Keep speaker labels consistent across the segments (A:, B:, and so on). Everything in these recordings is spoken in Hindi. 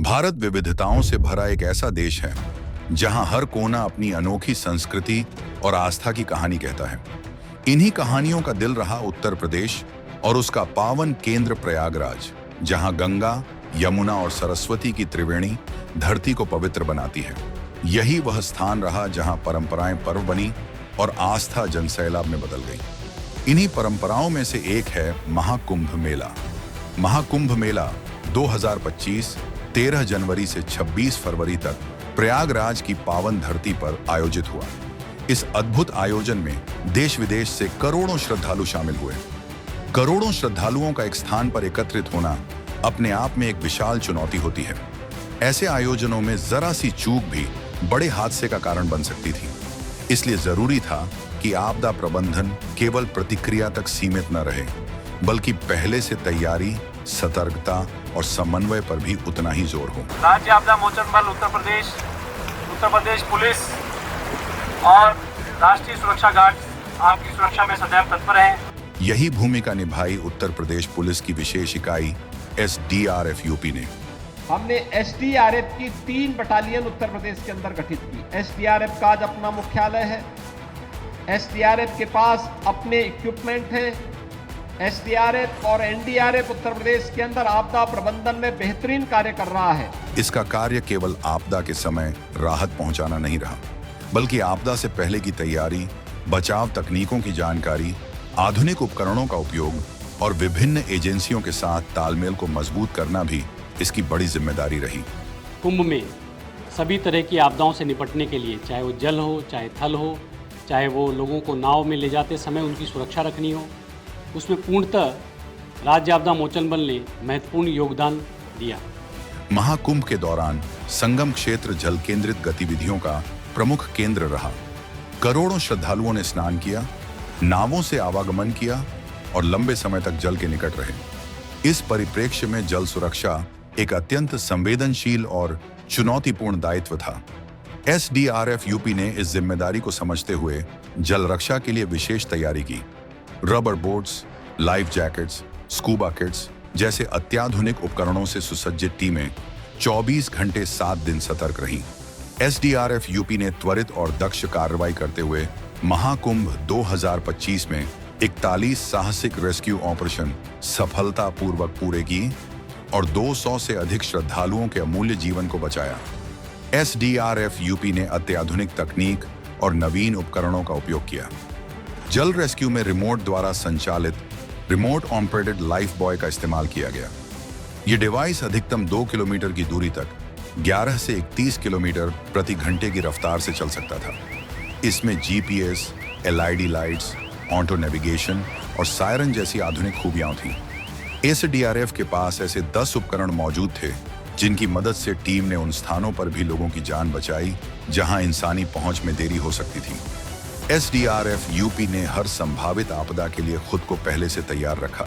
A: भारत विविधताओं से भरा एक ऐसा देश है जहां हर कोना अपनी अनोखी संस्कृति और आस्था की कहानी कहता है। इन्हीं कहानियों का दिल रहा उत्तर प्रदेश और उसका पावन केंद्र प्रयागराज, जहां गंगा, यमुना और सरस्वती की त्रिवेणी धरती को पवित्र बनाती है। यही वह स्थान रहा जहां परंपराएं पर्व बनी और आस्था जनसैलाब में बदल गई। इन्हीं परंपराओं में से एक है महाकुंभ मेला। महाकुंभ मेला 2025 13 जनवरी से 26 फरवरी तक प्रयागराज की पावन धरती पर आयोजित हुआ। इस अद्भुत आयोजन में देश विदेश से करोड़ों श्रद्धालु शामिल हुए। करोड़ों श्रद्धालुओं का एक स्थान पर एकत्रित होना अपने आप में एक विशाल चुनौती होती है। ऐसे आयोजनों में जरा सी चूक भी बड़े हादसे का कारण बन सकती थी। इसलिए जरूरी था कि आपदा प्रबंधन केवल प्रतिक्रिया तक सीमित न रहे, बल्कि पहले से तैयारी, सतर्कता और समन्वय पर भी उतना ही जोर हो।
B: राज्य आपदा मोचन बल उत्तर प्रदेश पुलिस और राष्ट्रीय सुरक्षा गार्ड आपकी सुरक्षा में सदैव तत्पर हैं।
A: यही भूमिका निभाई उत्तर प्रदेश पुलिस की विशेष इकाई SDRF यूपी ने।
C: हमने SDRF की 3 बटालियन उत्तर प्रदेश के अंदर गठित की। SDRF का आज अपना मुख्यालय है। SDRF के पास अपने इक्विपमेंट है। SDRF और NDRF उत्तर प्रदेश के अंदर आपदा प्रबंधन में बेहतरीन कार्य कर रहा है।
A: इसका कार्य केवल आपदा के समय राहत पहुंचाना नहीं रहा, बल्कि आपदा से पहले की तैयारी, बचाव तकनीकों की जानकारी, आधुनिक उपकरणों का उपयोग और विभिन्न एजेंसियों के साथ तालमेल को मजबूत करना भी इसकी बड़ी जिम्मेदारी रही।
D: कुंभ में सभी तरह की आपदाओं से निपटने के लिए, चाहे वो जल हो, चाहे थल हो, चाहे वो लोगों को नाव में ले जाते समय उनकी सुरक्षा रखनी हो, उसमें पूर्णतः राज्य आपदा मोचन बल ने महत्वपूर्ण योगदान दिया।
A: महाकुंभ के दौरान संगम क्षेत्र जल केंद्रित गतिविधियों का प्रमुख केंद्र रहा। करोड़ों श्रद्धालुओं ने स्नान किया, नावों से आवागमन किया और लंबे समय तक जल के निकट रहे। इस परिप्रेक्ष्य में जल सुरक्षा एक अत्यंत संवेदनशील और चुनौतीपूर्ण दायित्व था। SDRF यूपी ने इस जिम्मेदारी को समझते हुए जल रक्षा के लिए विशेष तैयारी की। Rubber boats, life jackets, scuba kits जैसे अत्याधुनिक उपकरणों से सुसज्जित टीमें 24 घंटे 7 दिन सतर्क रहीं। SDRF यूपी ने त्वरित और दक्ष कार्रवाई करते हुए महाकुंभ 2025 में 41 साहसिक रेस्क्यू ऑपरेशन सफलतापूर्वक पूरे किए और 200 से अधिक श्रद्धालुओं के अमूल्य जीवन को बचाया। SDRF यूपी ने अत्याधुनिक तकनीक और नवीन उपकरणों का उपयोग किया। जल रेस्क्यू में रिमोट द्वारा संचालित रिमोट ऑपरेटेड लाइफ बॉय का इस्तेमाल किया गया। ये डिवाइस अधिकतम 2 किलोमीटर की दूरी तक 11 से 31 किलोमीटर प्रति घंटे की रफ्तार से चल सकता था। इसमें GPS, LID lights, auto navigation और सायरन जैसी आधुनिक खूबियां थीं। SDRF के पास ऐसे 10 उपकरण मौजूद थे जिनकी मदद से टीम ने उन स्थानों पर भी लोगों की जान बचाई जहां इंसानी पहुंच में देरी हो सकती थी। SDRF यूपी ने हर संभावित आपदा के लिए खुद को पहले से तैयार रखा,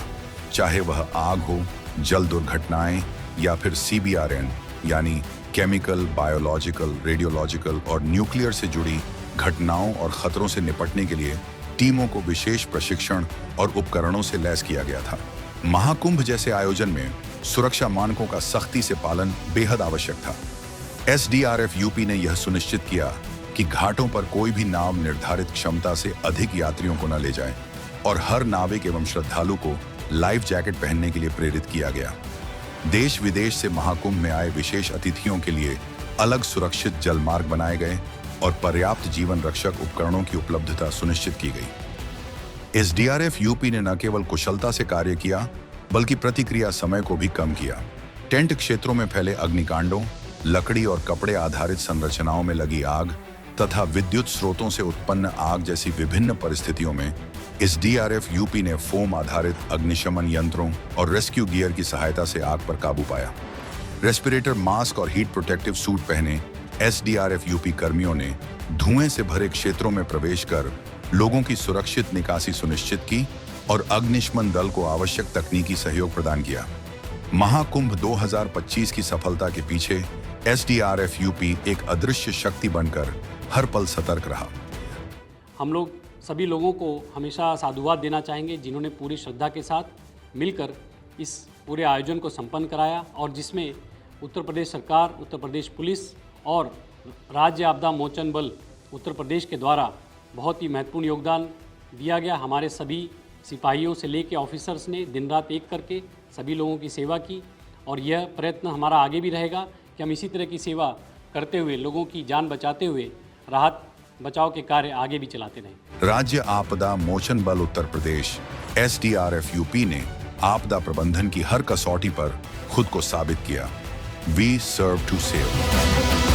A: चाहे वह आग हो, जल दुर्घटनाएं या फिर CBRN यानी केमिकल, बायोलॉजिकल, रेडियोलॉजिकल और न्यूक्लियर से जुड़ी घटनाओं और खतरों से निपटने के लिए टीमों को विशेष प्रशिक्षण और उपकरणों से लैस किया गया था। महाकुंभ जैसे आयोजन में सुरक्षा मानकों का सख्ती से पालन बेहद आवश्यक था। SDRF यूपी ने यह सुनिश्चित किया कि घाटों पर कोई भी नाव निर्धारित क्षमता से अधिक यात्रियों को न ले जाए और हर नाविक एवं श्रद्धालु को लाइफ जैकेट पहनने के लिए प्रेरित किया गया। देश विदेश से महाकुंभ में आए विशेष अतिथियों के लिए अलग सुरक्षित जल मार्ग बनाए गए और पर्याप्त जीवन रक्षक उपकरणों की उपलब्धता सुनिश्चित की गई। SDRF यूपी ने न केवल कुशलता से कार्य किया, बल्कि प्रतिक्रिया समय को भी कम किया। टेंट क्षेत्रों में फैले अग्निकांडों, लकड़ी और कपड़े आधारित संरचनाओं में लगी आग तथा विद्युत स्रोतों से उत्पन्न आग जैसी विभिन्न परिस्थितियों में SDRF यूपी ने फोम आधारित अग्निशमन यंत्रों और रेस्क्यू गियर की सहायता से आग पर काबू पाया। रेस्पिरेटर, मास्क और हीट प्रोटेक्टिव सूट पहने SDRF यूपी कर्मियों ने धुएं से भरे क्षेत्रों में प्रवेश कर लोगों की सुरक्षित निकासी सुनिश्चित की और अग्निशमन दल को आवश्यक तकनीकी सहयोग प्रदान किया। महाकुंभ 2025 की सफलता के पीछे SDRF यूपी एक अदृश्य शक्ति बनकर हर पल सतर्क रहा।
D: हम लोग सभी लोगों को हमेशा साधुवाद देना चाहेंगे जिन्होंने पूरी श्रद्धा के साथ मिलकर इस पूरे आयोजन को संपन्न कराया और जिसमें उत्तर प्रदेश सरकार, उत्तर प्रदेश पुलिस और राज्य आपदा मोचन बल उत्तर प्रदेश के द्वारा बहुत ही महत्वपूर्ण योगदान दिया गया। हमारे सभी सिपाहियों से लेकर ऑफिसर्स ने दिन रात एक करके सभी लोगों की सेवा की और यह प्रयत्न हमारा आगे भी रहेगा कि हम इसी तरह की सेवा करते हुए, लोगों की जान बचाते हुए राहत बचाव के कार्य आगे भी चलाते रहें।
A: राज्य आपदा मोचन बल उत्तर प्रदेश SDRF यूपी ने आपदा प्रबंधन की हर कसौटी पर खुद को साबित किया। We serve to save.